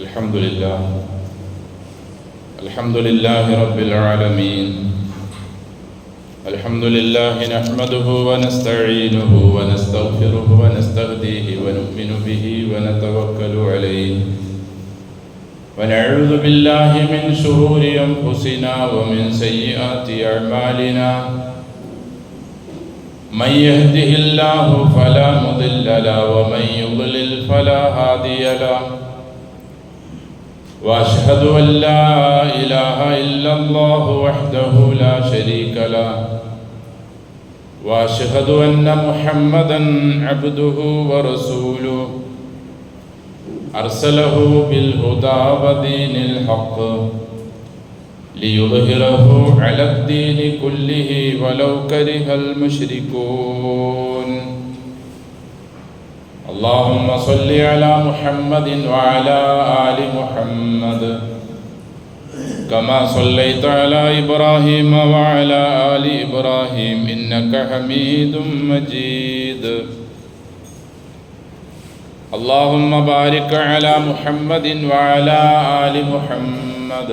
الحمد لله رب العالمين. الحمد لله نحمده ونستعينه ونستغفره ونستهديه ونؤمن به ونتوكل عليه ونعوذ بالله من شرور أنفسنا ومن سيئات أعمالنا. من يهده الله فلا مضل له ومن يضلل فلا هادي له. وأشهد أن لا إله إلا الله وحده لا شريك له. وأشهد أن محمدا عبده ورسوله أرسله بالهدى ودين الحق ليظهره على الدين كله ولو كره المشركون. اللهم صل على محمد وعلى آل محمد كما صليت على إبراهيم وعلى آل إبراهيم إنك حميد مجيد. اللهم بارك على محمد وعلى آل محمد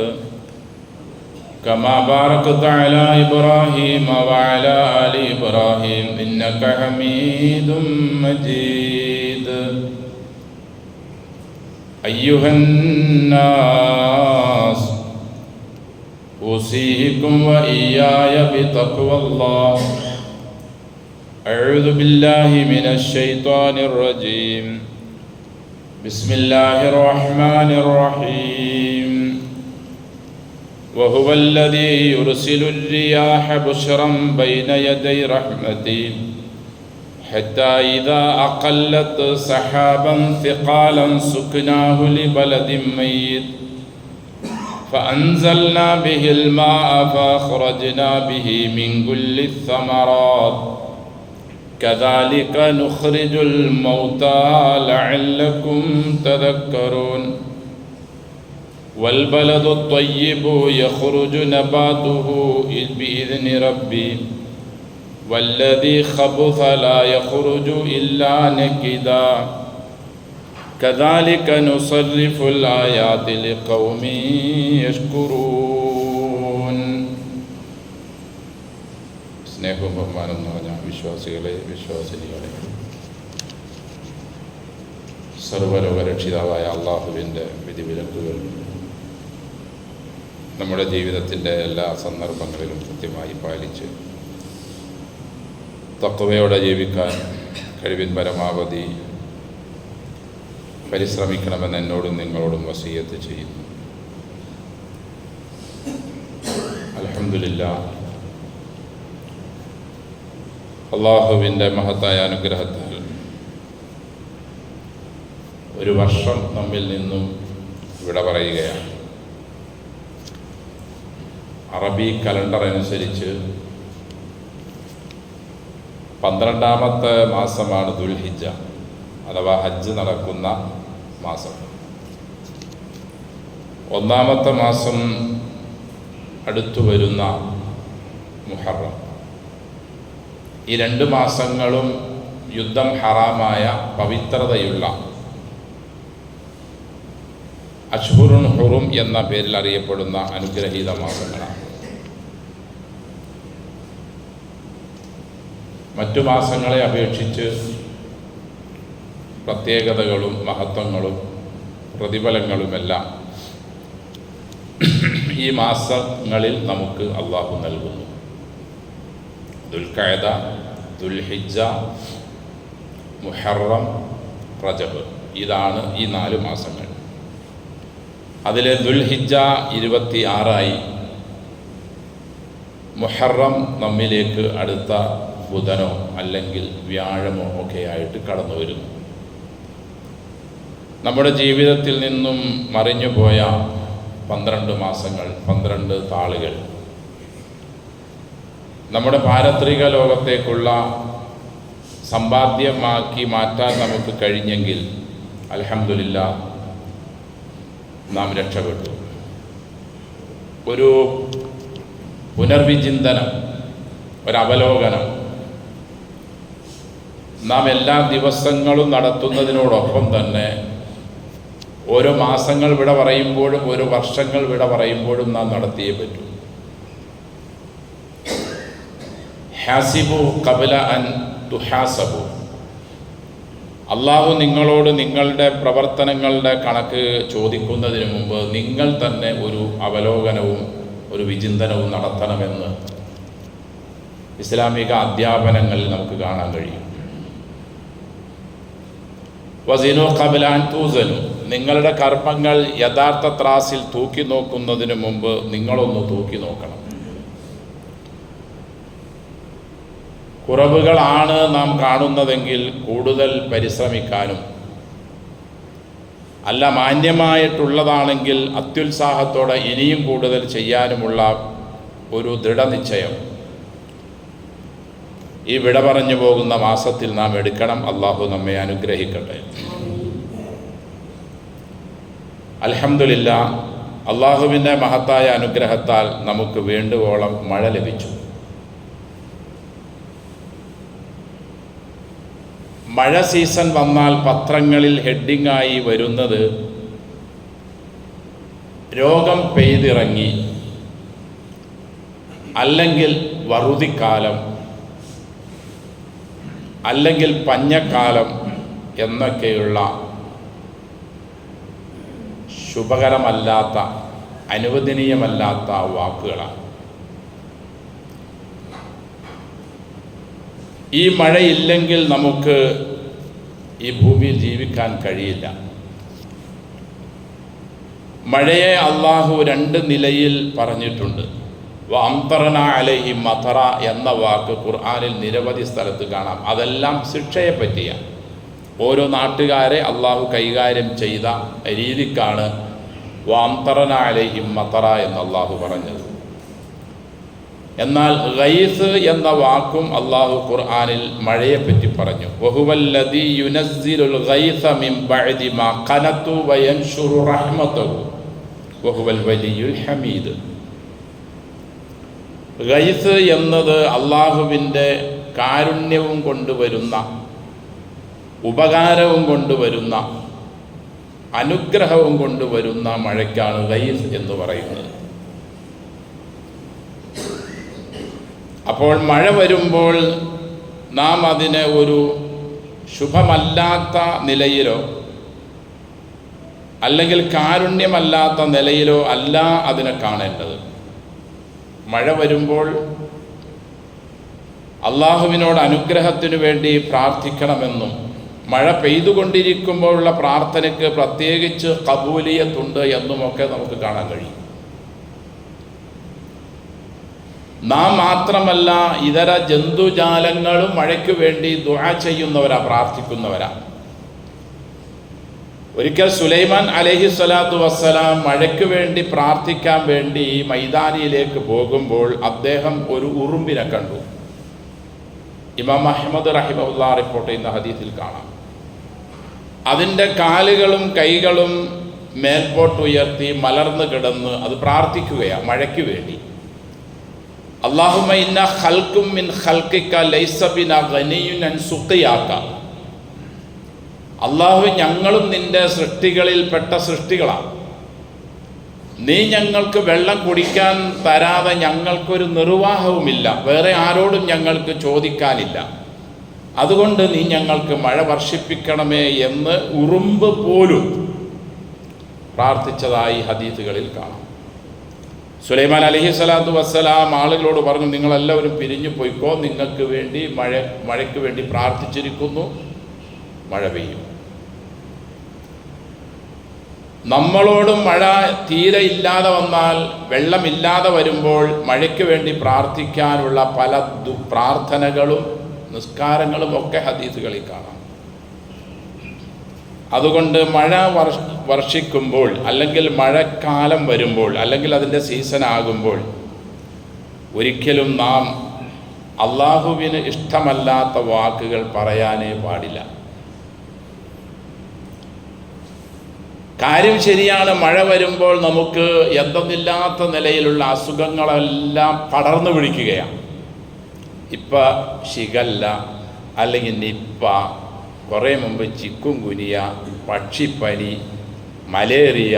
كما باركت على إبراهيم وعلى آل إبراهيم إنك حميد مجيد. أيها الناس أوصيكم وإياي بتقوى الله. أعوذ بالله من الشيطان الرجيم. بسم الله الرحمن الرحيم. وهو الذي يرسل الرياح بشرا بين يدي رحمته حتى إذا أقلت سحابا ثقالا سقناه لبلد ميت فأنزلنا به الماء فأخرجنا به من كل الثمرات كذلك نخرج الموتى لعلكم تذكرون. والبلد الطيب يخرج نباته بإذن ربي والذي خبث لا يخرج إلا نكدا كذلك نصرف الآيات لقوم يشكرون. സ്നേഹവും ബഹുമാനം നിറഞ്ഞ വിശ്വാസികളെ, വിശ്വാസിനികളെ, സർവ്വലോകരക്ഷിതാവായ അള്ളാഹുവിൻ്റെ വിധിവിലക്കുകൾ നമ്മുടെ ജീവിതത്തിൻ്റെ എല്ലാ സന്ദർഭങ്ങളിലും കൃത്യമായി പാലിച്ച് തഖ്വയോടെ ജീവിക്കാൻ കഴിവിൻ പരമാവധി പരിശ്രമിക്കണമെന്ന് എന്നോടും നിങ്ങളോടും വസിയത്ത് ചെയ്യുന്നു. അൽഹംദുലില്ലാഹ്, അള്ളാഹുവിൻ്റെ മഹത്തായ അനുഗ്രഹത്താൽ ഒരു വർഷം നമ്മിൽ നിന്നും വിട പറയുകയാണ്. അറബി കലണ്ടർ അനുസരിച്ച് 12ാമത്തെ മാസമാണ് ദുൽഹിജ്ജ അഥവാ ഹജ്ജ് നടക്കുന്ന മാസം. 1ാമത്തെ മാസം അടുത്തു വരുന്ന മുഹറം. ഈ 2 മാസങ്ങളും യുദ്ധം ഹറാമായ പവിത്രതയുള്ള അശ്ഹുറുൻ ഹുറും എന്ന പേരിൽ അറിയപ്പെടുന്ന അനുഗ്രഹീത മാസങ്ങളാണ്. മറ്റു മാസങ്ങളെ അപേക്ഷിച്ച് പ്രത്യേകതകളും മഹത്വങ്ങളും പ്രതിഫലങ്ങളുമെല്ലാം ഈ മാസങ്ങളിൽ നമുക്ക് അള്ളാഹു നൽകുന്നു. ദുൽഖഅദ, ദുൽഹിജ്ജ, മുഹറം, റജബ്, ഇതാണ് ഈ 4 മാസങ്ങൾ. അതിലെ ദുൽഹിജ്ജ 26 മുഹറം നമ്മിലേക്ക് അടുത്ത ബുധനോ അല്ലെങ്കിൽ വ്യാഴമോ ഒക്കെ ആയിട്ട് കടന്നു വരുന്നു. നമ്മുടെ ജീവിതത്തിൽ നിന്നും മറിഞ്ഞുപോയ 12 മാസങ്ങൾ, 12 താളുകൾ നമ്മുടെ പാരത്രിക ലോകത്തേക്കുള്ള സമ്പാദ്യമാക്കി മാറ്റാൻ നമുക്ക് കഴിഞ്ഞെങ്കിൽ അൽഹംദുലില്ലാഹ് നാം രക്ഷപ്പെട്ടു. ഒരു പുനർവിചിന്തനം, ഒരവലോകനം നാം എല്ലാ ദിവസങ്ങളും നടത്തുന്നതിനോടൊപ്പം തന്നെ ഓരോ മാസങ്ങൾ വിട പറയുമ്പോഴും ഓരോ വർഷങ്ങൾ വിട പറയുമ്പോഴും നാം നടത്തിയേ പറ്റൂ. ഹാസിബു ഖബല അൻ തുഹാസബു. അള്ളാഹു നിങ്ങളോട് നിങ്ങളുടെ പ്രവർത്തനങ്ങളുടെ കണക്ക് ചോദിക്കുന്നതിന് മുമ്പ് നിങ്ങൾ തന്നെ ഒരു അവലോകനവും ഒരു വിചിന്തനവും നടത്തണമെന്ന് ഇസ്ലാമിക അധ്യാപനങ്ങളിൽ നമുക്ക് കാണാൻ കഴിയും. വസിനു ഖബല അൻ തൂസനു. നിങ്ങളുടെ കർമ്മങ്ങൾ യഥാർത്ഥ ത്രാസിൽ തൂക്കി നോക്കുന്നതിന് മുമ്പ് നിങ്ങളൊന്ന് തൂക്കി നോക്കണം. കുറവുകളാണ് നാം കാണുന്നതെങ്കിൽ കൂടുതൽ പരിശ്രമിക്കാനും, അല്ല മാന്യമായിട്ടുള്ളതാണെങ്കിൽ അത്യുത്സാഹത്തോടെ ഇനിയും കൂടുതൽ ചെയ്യാനുമുള്ള ഒരു ദൃഢനിശ്ചയം ഈ വിട പറഞ്ഞു പോകുന്ന മാസത്തിൽ നാം എടുക്കണം. അള്ളാഹു നമ്മെ അനുഗ്രഹിക്കട്ടെ. അൽഹംദുലില്ലാഹ്, അള്ളാഹുവിൻ്റെ മഹത്തായ അനുഗ്രഹത്താൽ നമുക്ക് വേണ്ടുവോളം മഴ ലഭിച്ചു. മഴ സീസൺ വന്നാൽ പത്രങ്ങളിൽ ഹെഡിങ്ങായി വരുന്നത് രോഗം പെയ്തിറങ്ങി, അല്ലെങ്കിൽ വറുതിക്കാലം, അല്ലെങ്കിൽ പഞ്ഞക്കാലം എന്നൊക്കെയുള്ള ശുഭകരമല്ലാത്ത, അനുവദനീയമല്ലാത്ത വാക്കുകളാണ്. ഈ മഴയില്ലെങ്കിൽ നമുക്ക് ഈ ഭൂമിയിൽ ജീവിക്കാൻ കഴിയില്ല. മഴയെ അള്ളാഹു രണ്ട് നിലയിൽ പറഞ്ഞിട്ടുണ്ട്. വഅംതറനാ അലൈഹിം മതറ എന്ന വാക്ക് ഖുർആനിൽ നിരവധി സ്ഥലത്ത് കാണാം. അതെല്ലാം ശിക്ഷയെ പറ്റിയാണ്. ഓരോ നാട്ടുകാരെ അള്ളാഹു കൈകാര്യം ചെയ്ത രീതിക്കാണ് വഅംതറനാ അലൈഹിം മതറ എന്ന് അള്ളാഹു പറഞ്ഞത്. എന്നാൽ ഗൈസ് എന്ന വാക്കും അള്ളാഹു ഖുർആനിൽ മഴയെപ്പറ്റി പറഞ്ഞു. വഹുവല്ലദീ യുനസ്സിലുൽ ഗൈസ മിൻ ബഅദി മാ ഖനതു വയൻശുറു റഹ്മതഹു വഹുവൽ വലിയുൽ ഹമീദ്. ഗൈസ് എന്നത് അള്ളാഹുവിൻ്റെ കാരുണ്യവും കൊണ്ടുവരുന്ന, ഉപകാരവും കൊണ്ടുവരുന്ന, അനുഗ്രഹവും കൊണ്ടുവരുന്ന മഴയ്ക്കാണ് ഗൈസ് എന്ന് പറയുന്നത്. അപ്പോൾ മഴ വരുമ്പോൾ നാം അതിനെ ഒരു ശുഭമല്ലാത്ത നിലയിലോ അല്ലെങ്കിൽ കാരുണ്യമല്ലാത്ത നിലയിലോ അല്ല അതിനെ കാണേണ്ടത്. മഴ വരുമ്പോൾ അള്ളാഹുവിനോട് അനുഗ്രഹത്തിനു വേണ്ടി പ്രാർത്ഥിക്കണമെന്നും, മഴ പെയ്തുകൊണ്ടിരിക്കുമ്പോഴുള്ള പ്രാർത്ഥനയ്ക്ക് പ്രത്യേകിച്ച് ഖബൂലിയത്തുണ്ട് എന്നുമൊക്കെ നമുക്ക് കാണാൻ കഴിയും. നാം മാത്രമല്ല, ഇതര ജന്തുജാലങ്ങളും മഴയ്ക്ക് വേണ്ടി ദുആ ചെയ്യുന്നവരാ, പ്രാർത്ഥിക്കുന്നവരാ. ഒരിക്കൽ സുലൈമാൻ അലൈഹിസ്സലാത്തു വസ്സലാം മഴയ്ക്ക് വേണ്ടി പ്രാർത്ഥിക്കാൻ വേണ്ടി മൈതാനിയിലേക്ക് പോകുമ്പോൾ അദ്ദേഹം ഒരു ഉറുമ്പിനെ കണ്ടു. ഇമാം അഹ്മദ് റഹിമഹുല്ലാ റിപ്പോർട്ട് ചെയ്യുന്ന ഹദീസിൽ കാണാം. അതിൻ്റെ കാലുകളും കൈകളും മേൽപോട്ടുയർത്തി മലർന്നു കിടന്ന് അത് പ്രാർത്ഥിക്കുകയാണ് മഴയ്ക്ക് വേണ്ടി. അല്ലാഹുമ്മ ഇന്ന ഖൽഖും മിൻ ഖൽഖിക ലൈസ ബിനാ ഗനിയുൻ അൻ സുഖിയാക. അല്ലാഹു, ഞങ്ങളും നിന്റെ സൃഷ്ടികളിൽപ്പെട്ട സൃഷ്ടികളാണ്. നീ ഞങ്ങൾക്ക് വെള്ളം കുടിക്കാൻ തരാതെ ഞങ്ങൾക്കൊരു നിർവാഹവുമില്ല, വേറെ ആരോടും ഞങ്ങൾക്ക് ചോദിക്കാനില്ല. അതുകൊണ്ട് നീ ഞങ്ങൾക്ക് മഴ വർഷിപ്പിക്കണമേ എന്ന് ഉറുമ്പ് പോലും പ്രാർത്ഥിച്ചതായി ഹദീസുകളിൽ കാണാം. സുലൈമാൻ അലൈഹിസ്സലാത്തു വസ്സലാം ആളുകളോട് പറഞ്ഞു, നിങ്ങളെല്ലാവരും പിരിഞ്ഞു പോയിക്കോ, നിങ്ങൾക്ക് വേണ്ടി മഴയ്ക്ക് വേണ്ടി പ്രാർത്ഥിച്ചിരിക്കുന്നു, മഴ പെയ്യും. നമ്മളോടും മഴ തീരെ ഇല്ലാതെ വന്നാൽ, വെള്ളമില്ലാതെ വരുമ്പോൾ മഴയ്ക്ക് വേണ്ടി പ്രാർത്ഥിക്കാനുള്ള പല പ്രാർത്ഥനകളും നിസ്കാരങ്ങളും ഒക്കെ ഹദീസുകളിൽ കാണാം. അതുകൊണ്ട് മഴ വർഷിക്കുമ്പോൾ, അല്ലെങ്കിൽ മഴക്കാലം വരുമ്പോൾ, അല്ലെങ്കിൽ അതിൻ്റെ സീസൺ ആകുമ്പോൾ ഒരിക്കലും നാം അള്ളാഹുവിന് ഇഷ്ടമല്ലാത്ത വാക്കുകൾ പറയാനേ പാടില്ല. കാര്യം ശരിയാണ്, മഴ വരുമ്പോൾ നമുക്ക് എന്തെന്നില്ലാത്ത നിലയിലുള്ള അസുഖങ്ങളെല്ലാം പടർന്നു പിടിക്കുകയാണ്. ഇപ്പം ഷിഗല്ല, അല്ലെങ്കിൽ നിപ്പ, കുറേ മുമ്പ് ചിക്കുൻഗുനിയ, പക്ഷിപ്പനി, മലേറിയ,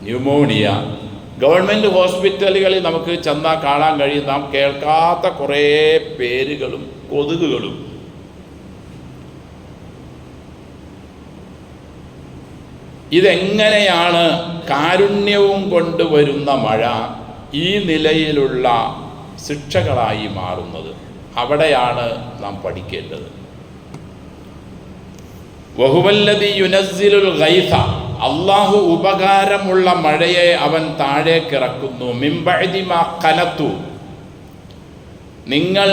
ന്യൂമോണിയ. ഗവൺമെൻറ് ഹോസ്പിറ്റലുകളിൽ നമുക്ക് ചെന്നാൽ കാണാൻ കഴിയും നാം കേൾക്കാത്ത കുറേ പേരുകളും കൊതുകുകളും. ഇതെങ്ങനെയാണ് കാരുണ്യവും കൊണ്ടുവരുന്ന മഴ ഈ നിലയിലുള്ള ശിക്ഷകളായി മാറുന്നത്? അവിടെയാണ് നാം പഠിക്കേണ്ടത്. വഹുവല്ലദീ യുനസ്സിലുൽ ഗൈസ, അല്ലാഹു ഉപകാരമുള്ള മഴയെ അവൻ താഴേക്കിറക്കുന്നു. മിൻ ബഅദി മാ ഖനതു, നിങ്ങൾ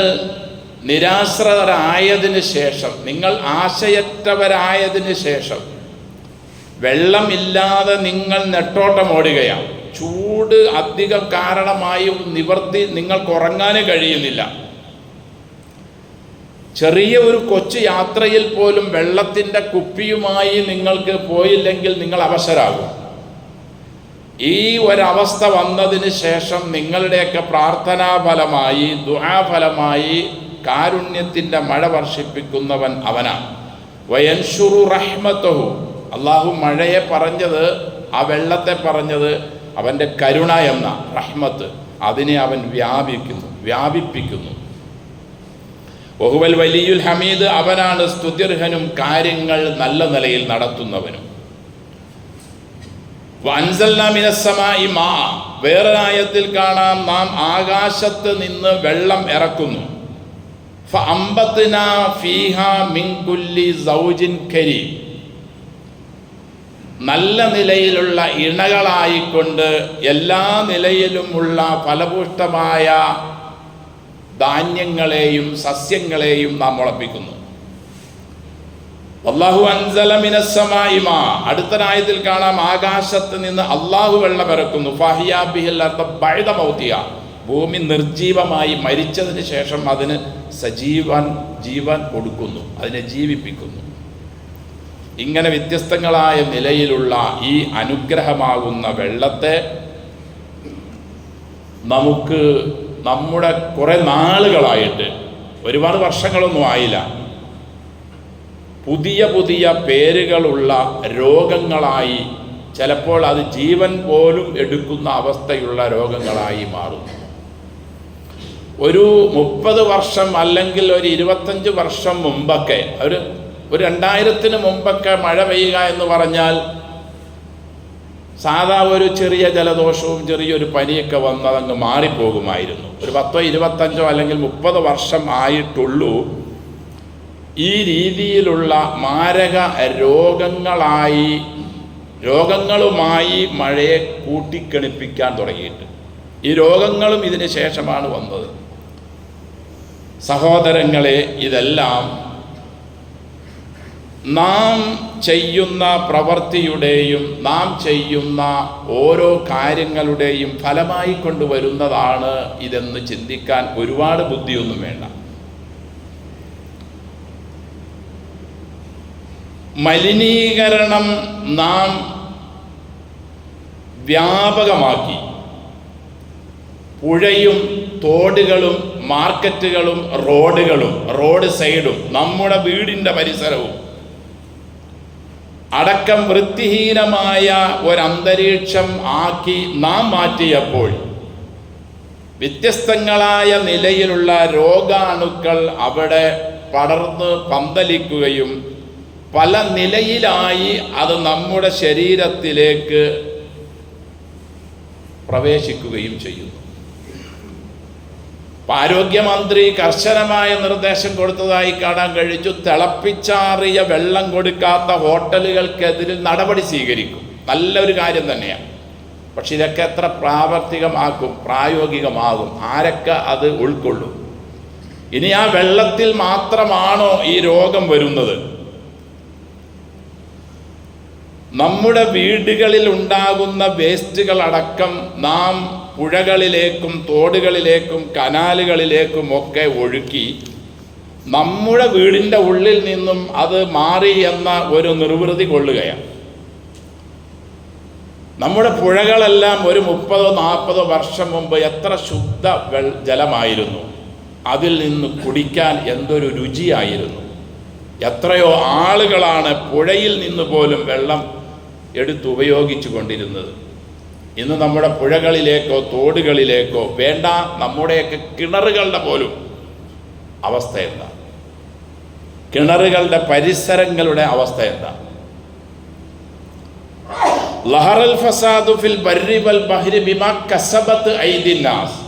നിരാശ്രതരായതിനു ശേഷം, നിങ്ങൾ ആശയറ്റവരായതിനു ശേഷം, വെള്ളമില്ലാതെ നിങ്ങൾ നെട്ടോട്ടമോടുകയാണ്. ചൂട് അധികം കാരണമായി നിവർത്തി നിങ്ങൾക്ക് ഉറങ്ങാനേ കഴിയുന്നില്ല. ചെറിയ ഒരു കൊച്ചു യാത്രയിൽ പോലും വെള്ളത്തിൻ്റെ കുപ്പിയുമായി നിങ്ങൾക്ക് പോയില്ലെങ്കിൽ നിങ്ങൾ അവശരാകും. ഈ ഒരവസ്ഥ വന്നതിന് ശേഷം നിങ്ങളുടെയൊക്കെ പ്രാർത്ഥനാഫലമായി, ദുആഫലമായി കാരുണ്യത്തിൻ്റെ മഴ വർഷിപ്പിക്കുന്നവൻ അവനാണ്. വയൻഷുറു റഹ്മതഹു, അള്ളാഹു മഴയെ പറഞ്ഞത്, ആ വെള്ളത്തെ പറഞ്ഞത് അവൻ്റെ കരുണ എന്ന റഹ്മത്ത്, അതിനെ അവൻ വ്യാപിപ്പിക്കുന്നു. വഹുവൽ വലിയുൽ ഹമീദ്, അവനാണ് സ്തുത്യർഹനും കാര്യങ്ങൾ നല്ല നിലയിൽ നടത്തുന്നവനും. വഅൻസൽനാ മിനസ്സമാഇ മാ, വേറെ ആയത്തിൽ കാണാം നാം ആകാശത്ത് നിന്ന് വെള്ളം ഇറക്കുന്നു. ഫഅംബത്നാ ഫീഹാ മിൻ കുല്ലി സൗജിൻ കരീം, നല്ല നിലയിലുള്ള ഇണകളായിക്കൊണ്ട് എല്ലാ നിലയിലുമുള്ള ഫലപുഷ്ടമായ ധാന്യങ്ങളെയും സസ്യങ്ങളെയും നാം മുളപ്പിക്കുന്നു. അല്ലാഹു അൻസല മിനസ്സമാഇ മാ, അടുത്ത ആയത്തിൽ കാണാം ആകാശത്ത് നിന്ന് അല്ലാഹു വെള്ളം ഇറക്കുന്നു. ഫഹിയാ ബിഹിൽ അർദ ബഅദ മൗതിഹാ, ഭൂമി നിർജീവമായി മരിച്ചതിന് ശേഷം അതിന് ജീവൻ കൊടുക്കുന്നു, അതിനെ ജീവിപ്പിക്കുന്നു. ഇങ്ങനെ വ്യത്യസ്തങ്ങളായ നിലയിലുള്ള ഈ അനുഗ്രഹമാകുന്ന വെള്ളത്തെ നമുക്ക് നമ്മുടെ കുറേ നാളുകളായിട്ട്, ഒരുപാട് വർഷങ്ങളൊന്നും ആയില്ല, പുതിയ പുതിയ പേരുകളുള്ള രോഗങ്ങളായി, ചിലപ്പോൾ അത് ജീവൻ പോലും എടുക്കുന്ന അവസ്ഥയുള്ള രോഗങ്ങളായി മാറുന്നു. ഒരു 30 വർഷം അല്ലെങ്കിൽ ഒരു 25 വർഷം മുമ്പൊക്കെ, ഒരു 2000-ന് മുമ്പൊക്കെ മഴ പെയ്യുക എന്ന് പറഞ്ഞാൽ സാധാ ഒരു ചെറിയ ജലദോഷവും ചെറിയൊരു പനിയൊക്കെ വന്നതങ്ങ് മാറിപ്പോകുമായിരുന്നു. ഒരു 10, 25 അല്ലെങ്കിൽ 30 വർഷം ആയിട്ടുള്ളൂ ഈ രീതിയിലുള്ള മാരക രോഗങ്ങളുമായി മഴയെ കൂട്ടിക്കണിപ്പിക്കാൻ തുടങ്ങിയിട്ട്. ഈ രോഗങ്ങളും ഇതിന് ശേഷമാണ് വന്നത്. സഹോദരങ്ങളെ, ഇതെല്ലാം നാം ചെയ്യുന്ന പ്രവൃത്തിയുടെയും നാം ചെയ്യുന്ന ഓരോ കാര്യങ്ങളുടെയും ഫലമായി കൊണ്ടുവരുന്നതാണ് ഇതെന്ന് ചിന്തിക്കാൻ ഒരുപാട് ബുദ്ധിയൊന്നും വേണ്ട. മലിനീകരണം നാം വ്യാപകമാക്കി. പുഴയും തോടുകളും മാർക്കറ്റുകളും റോഡ് സൈഡും നമ്മുടെ വീടിൻ്റെ പരിസരവും അടക്കം വൃത്തിഹീനമായ ഒരന്തരീക്ഷം ആക്കി നാം മാറ്റിയപ്പോൾ വ്യത്യസ്തങ്ങളായ നിലയിലുള്ള രോഗാണുക്കൾ അവിടെ പടർന്ന് പന്തലിക്കുകയും പല നിലയിലായി അത് നമ്മുടെ ശരീരത്തിലേക്ക് പ്രവേശിക്കുകയും ചെയ്യുന്നു. ആരോഗ്യമന്ത്രി കർശനമായ നിർദ്ദേശം കൊടുത്തതായി കാണാൻ കഴിച്ചു. തിളപ്പിച്ചാറിയ വെള്ളം കൊടുക്കാത്ത ഹോട്ടലുകൾക്കെതിരെ നടപടി സ്വീകരിക്കും. നല്ലൊരു കാര്യം തന്നെയാണ്. പക്ഷെ ഇതൊക്കെ എത്ര പ്രായോഗികമാകും? ആരൊക്കെ അത് ഉൾക്കൊള്ളും? ഇനി ആ വെള്ളത്തിൽ മാത്രമാണോ ഈ രോഗം വരുന്നത്? നമ്മുടെ വീടുകളിൽ ഉണ്ടാകുന്ന വേസ്റ്റുകളടക്കം നാം പുഴകളിലേക്കും തോടുകളിലേക്കും കനാലുകളിലേക്കും ഒക്കെ ഒഴുക്കി നമ്മുടെ വീടിൻ്റെ ഉള്ളിൽ നിന്നും അത് മാറി എന്ന ഒരു നിർവൃതി കൊള്ളുകയാണ്. നമ്മുടെ പുഴകളെല്ലാം ഒരു 30-40 വർഷം മുമ്പ് എത്ര ശുദ്ധ ജലമായിരുന്നു. അതിൽ നിന്ന് കുടിക്കാൻ എന്തൊരു രുചിയായിരുന്നു. എത്രയോ ആളുകളാണ് പുഴയിൽ നിന്ന് പോലും വെള്ളം എടുത്തുപയോഗിച്ചു കൊണ്ടിരുന്നത്. ഇന്ന് നമ്മുടെ പുഴകളിലേക്കോ തോടുകളിലേക്കോ വേണ്ട നമ്മുടെയൊക്കെ കിണറുകളുടെ പോലും അവസ്ഥ എന്താ? കിണറുകളുടെ പരിസരങ്ങളുടെ അവസ്ഥ എന്താ? ലഹറൽ ഫസാദു ഫിൽ ബർരി വൽ ബഹ്രി ബിമാ കസബത്ത് ഐദിൻ നാസ്.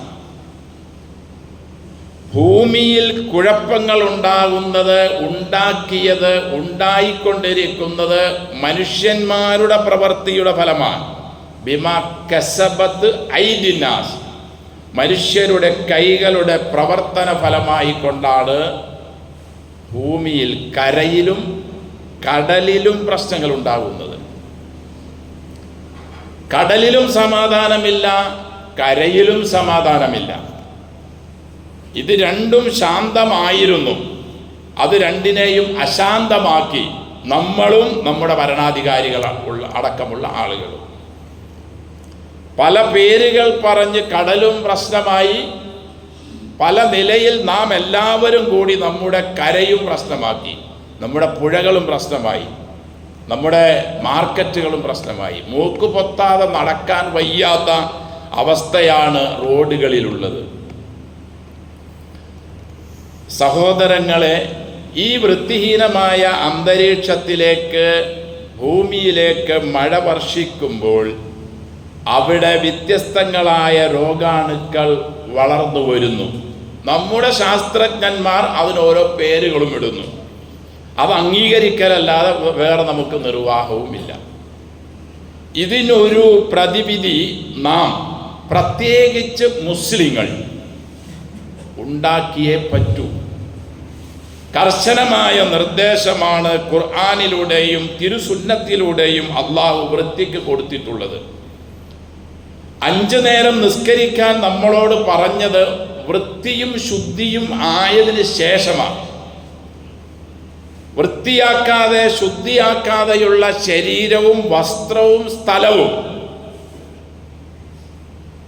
ഭൂമിയിൽ കുഴപ്പങ്ങൾ ഉണ്ടാകുന്നത്, ഉണ്ടാക്കിയത്, ഉണ്ടായിക്കൊണ്ടിരിക്കുന്നത് മനുഷ്യന്മാരുടെ പ്രവൃത്തിയുടെ ഫലമാണ്. ബിമാ കസബത്ത് ഐദിൻ നാസ്, മനുഷ്യരുടെ കൈകളുടെ പ്രവർത്തന ഫലമായി കൊണ്ടാണ് ഭൂമിയിൽ കരയിലും കടലിലും പ്രശ്നങ്ങൾ ഉണ്ടാകുന്നത്. കടലിലും സമാധാനമില്ല, കരയിലും സമാധാനമില്ല. ഇത് രണ്ടും ശാന്തമായിരുന്നു, അത് രണ്ടിനെയും അശാന്തമാക്കി നമ്മളും നമ്മുടെ ഭരണാധികാരികൾ അടക്കമുള്ള ആളുകളും പല പേരുകൾ പറഞ്ഞ് കടലും പ്രശ്നമായി, പല നിലയിൽ നാം എല്ലാവരും കൂടി നമ്മുടെ കരയും പ്രശ്നമാക്കി, നമ്മുടെ പുഴകളും പ്രശ്നമായി, നമ്മുടെ മാർക്കറ്റുകളും പ്രശ്നമായി. മൂക്ക് പൊത്താതെ നടക്കാൻ വയ്യാത്ത അവസ്ഥയാണ് റോഡുകളിലുള്ളത്. സഹോദരങ്ങളെ, ഈ വൃത്തിഹീനമായ അന്തരീക്ഷത്തിലേക്ക്, ഭൂമിയിലേക്ക് മഴ വർഷിക്കുമ്പോൾ അവിടെ വ്യത്യസ്തങ്ങളായ രോഗാണുക്കൾ വളർന്നു വരുന്നു. നമ്മുടെ ശാസ്ത്രജ്ഞന്മാർ അതിനോരോ പേരുകളും ഇടുന്നു. അത് അംഗീകരിക്കലല്ലാതെ വേറെ നമുക്ക് നിർവാഹവുമില്ല. ഇതിനൊരു പ്രതിവിധി നാം, പ്രത്യേകിച്ച് മുസ്ലിങ്ങൾ ഉണ്ടാക്കിയേ പറ്റൂ. കർശനമായ നിർദ്ദേശമാണ് ഖുർആനിലൂടെയും തിരുസുന്നത്തിലൂടെയും അള്ളാഹു വൃത്തിക്ക് കൊടുത്തിട്ടുള്ളത്. 5 നേരം നിസ്കരിക്കാൻ നമ്മളോട് പറഞ്ഞത് വൃത്തിയും ശുദ്ധിയും ആയതിനു ശേഷമാണ്. വൃത്തിയാക്കാതെ ശുദ്ധിയാക്കാതെയുള്ള ശരീരവും വസ്ത്രവും സ്ഥലവും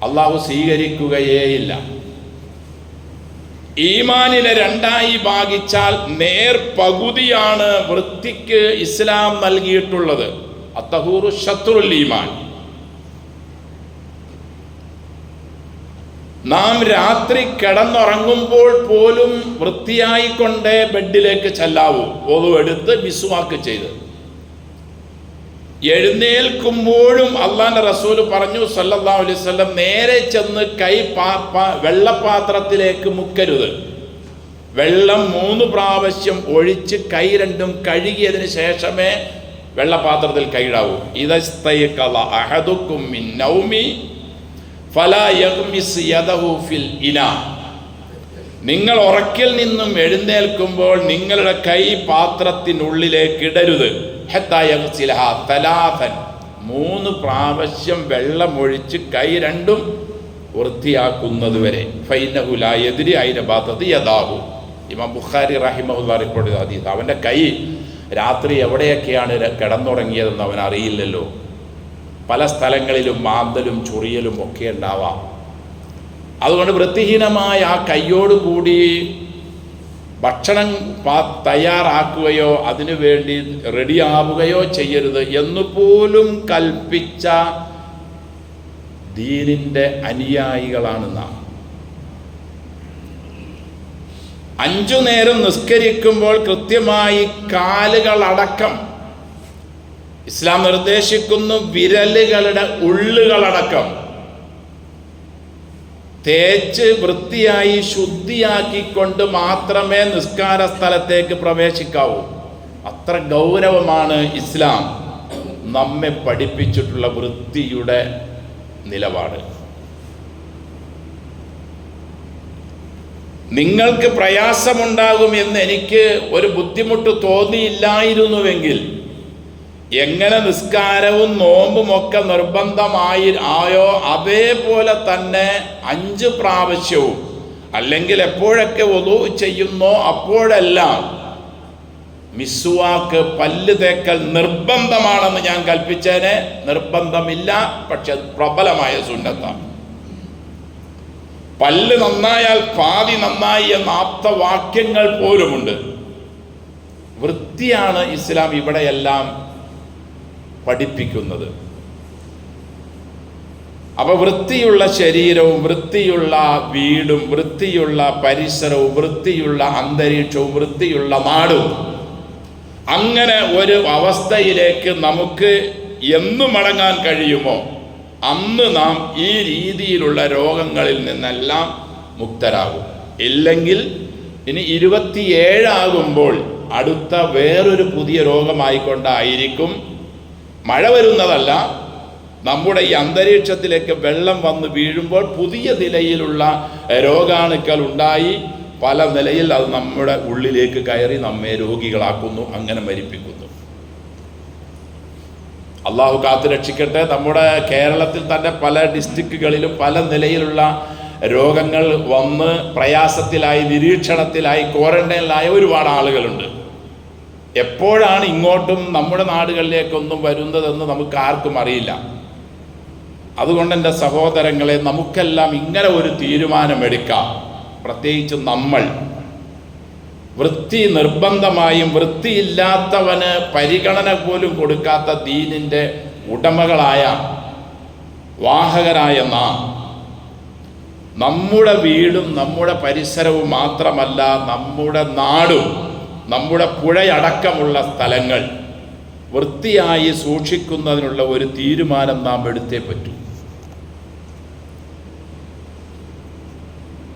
അള്ളാഹു സ്വീകരിക്കുകയേയില്ല. ഈമാനിനെ 2ആയി ഭാഗിച്ചാൽ നേർപകുതിയാണ് വൃത്തിക്ക് ഇസ്ലാം നൽകിയിട്ടുള്ളത്. അത്തഹൂറു ശത്രുൽ ഈമാൻ. നാം രാത്രി കിടന്നുറങ്ങുമ്പോൾ പോലും വൃത്തിയായിക്കൊണ്ടേ ബെഡിലേക്ക് ചെല്ലാവൂ. ഒതു എടുത്ത് മിസ്വാക്ക് ചെയ്ത് എഴുന്നേൽക്കുമ്പോഴും അള്ളാന്റെ റസൂല് പറഞ്ഞു സല്ലല്ലാഹു അലൈഹി വസല്ലം, നേരെ ചെന്ന് കൈ വെള്ളപാത്രത്തിലേക്ക് മുക്കരുത്. വെള്ളം 3 പ്രാവശ്യം ഒഴിച്ച് കൈ രണ്ടും കഴുകിയതിന് ശേഷമേ വെള്ളപാത്രത്തിൽ കൈയിടാവൂ. ഇദസ്തയഖല അഹദുക്കും മിൻ നൗമി ഫലാ യഗ്മിസ് യദഹു ഫിൽ ഇനാ. നിങ്ങൾ ഉറക്കിൽ നിന്നും എഴുന്നേൽക്കുമ്പോൾ നിങ്ങളുടെ കൈ പാത്രത്തിനുള്ളിലേക്ക് ഇടരുത്. ഹത്താ യഗ്സിലഹ തലാസൻ, 3 പ്രാവശ്യം വെള്ളമൊഴിച്ച് കൈ രണ്ടും വൃത്തിയാക്കുന്നത് വരെ. ഫൈനഹു ലാ യദ്രി ഐന ബാതത് യദാഹു. ഇമാം ബുഖാരി റഹിമഹുല്ലാഹി റിപ്പോർട്ട് ചെയ്ത ഹദീസ്. അവൻ്റെ കൈ രാത്രി എവിടെയൊക്കെയാണ് കിടന്നുറങ്ങിയതെന്ന് അവൻ അറിയില്ലല്ലോ. പല സ്ഥലങ്ങളിലും മാന്തലും ചൊറിയലും ഒക്കെ ഉണ്ടാവാം. അതുകൊണ്ട് വൃത്തിഹീനമായ ആ കൈയോടുകൂടി ഭക്ഷണം തയ്യാറാക്കുകയോ അതിനു വേണ്ടി റെഡിയാവുകയോ ചെയ്യരുത് എന്നുപോലും കൽപ്പിച്ച ദീനിൻ്റെ അനുയായികളാണ് നാം. 5 നേരം നിസ്കരിക്കുമ്പോൾ കൃത്യമായി കാലുകളടക്കം ഇസ്ലാം നിർദ്ദേശിക്കുന്നു, വിരലുകളുടെ ഉള്ളുകളടക്കം തേച്ച് വൃത്തിയായി ശുദ്ധിയാക്കിക്കൊണ്ട് മാത്രമേ നിസ്കാര സ്ഥലത്തേക്ക് പ്രവേശിക്കാവൂ. അത്ര ഗൗരവമാണ് ഇസ്ലാം നമ്മെ പഠിപ്പിച്ചിട്ടുള്ള വൃത്തിയുടെ നിലപാട്. നിങ്ങൾക്ക് പ്രയാസമുണ്ടാകുമെന്ന് എനിക്ക് ഒരു ബുദ്ധിമുട്ട് തോന്നിയില്ലായിരുന്നുവെങ്കിൽ എങ്ങനെ നിസ്കാരവും നോമ്പുമൊക്കെ ആയോ അതേപോലെ തന്നെ 5 പ്രാവശ്യവും അല്ലെങ്കിൽ എപ്പോഴൊക്കെ വുളൂ ചെയ്യുന്നോ അപ്പോഴെല്ലാം മിസ്വാക്ക്, പല്ല് തേക്കൽ നിർബന്ധമാണെന്ന് ഞാൻ കൽപ്പിച്ചേനെ. നിർബന്ധമില്ല, പക്ഷെ പ്രബലമായ സുന്നത്താണ്. പല്ല് നന്നായാൽ പാതി നന്നായി എന്ന ആപ്തവാക്യങ്ങൾ പോലുമുണ്ട്. വൃത്തിയാണ് ഇസ്ലാം ഇവിടെയെല്ലാം പഠിപ്പിക്കുന്നത്. അപ്പൊ വൃത്തിയുള്ള ശരീരവും വൃത്തിയുള്ള വീടും വൃത്തിയുള്ള പരിസരവും വൃത്തിയുള്ള അന്തരീക്ഷവും വൃത്തിയുള്ള നാടും, അങ്ങനെ ഒരു അവസ്ഥയിലേക്ക് നമുക്ക് എന്ന് മടങ്ങാൻ കഴിയുമോ അന്ന് നാം ഈ രീതിയിലുള്ള രോഗങ്ങളിൽ നിന്നെല്ലാം മുക്തരാകും. ഇല്ലെങ്കിൽ ഇനി 27 അടുത്ത വേറൊരു പുതിയ രോഗമായിക്കൊണ്ടായിരിക്കും. മഴ വരുന്നതല്ല, നമ്മുടെ ഈ അന്തരീക്ഷത്തിലേക്ക് വെള്ളം വന്ന് വീഴുമ്പോൾ പുതിയ നിലയിലുള്ള രോഗാണുക്കൾ ഉണ്ടായി പല നിലയിൽ അത് നമ്മുടെ ഉള്ളിലേക്ക് കയറി നമ്മെ രോഗികളാക്കുന്നു, അങ്ങനെ മരിപ്പിക്കുന്നു. അള്ളാഹു കാത്തു രക്ഷിക്കട്ടെ. നമ്മുടെ കേരളത്തിൽ തന്നെ പല ഡിസ്ട്രിക്റ്റുകളിലും പല നിലയിലുള്ള രോഗങ്ങൾ വന്ന് പ്രയാസത്തിലായി, നിരീക്ഷണത്തിലായി, ക്വാറന്റൈനിലായ ഒരുപാട് ആളുകളുണ്ട്. എപ്പോഴാണ് ഇങ്ങോട്ടും നമ്മുടെ നാടുകളിലേക്കൊന്നും വരുന്നതെന്ന് നമുക്ക് ആർക്കും അറിയില്ല. അതുകൊണ്ട് എൻ്റെ സഹോദരങ്ങളെ, നമുക്കെല്ലാം ഇങ്ങനെ ഒരു തീരുമാനമെടുക്കാം. പ്രത്യേകിച്ച് നമ്മൾ വൃത്തി നിർബന്ധമായും, വൃത്തിയില്ലാത്തവന് പരിഗണന പോലും കൊടുക്കാത്ത ദീനിൻ്റെ ഉടമകളായ വാഹകരായ നാം നമ്മുടെ വീടും നമ്മുടെ പരിസരവും മാത്രമല്ല, നമ്മുടെ നാടും നമ്മുടെ പുഴയടക്കമുള്ള സ്ഥലങ്ങൾ വൃത്തിയായി സൂക്ഷിക്കുന്നതിനുള്ള ഒരു തീരുമാനം നാം എടുത്തേ പറ്റൂ.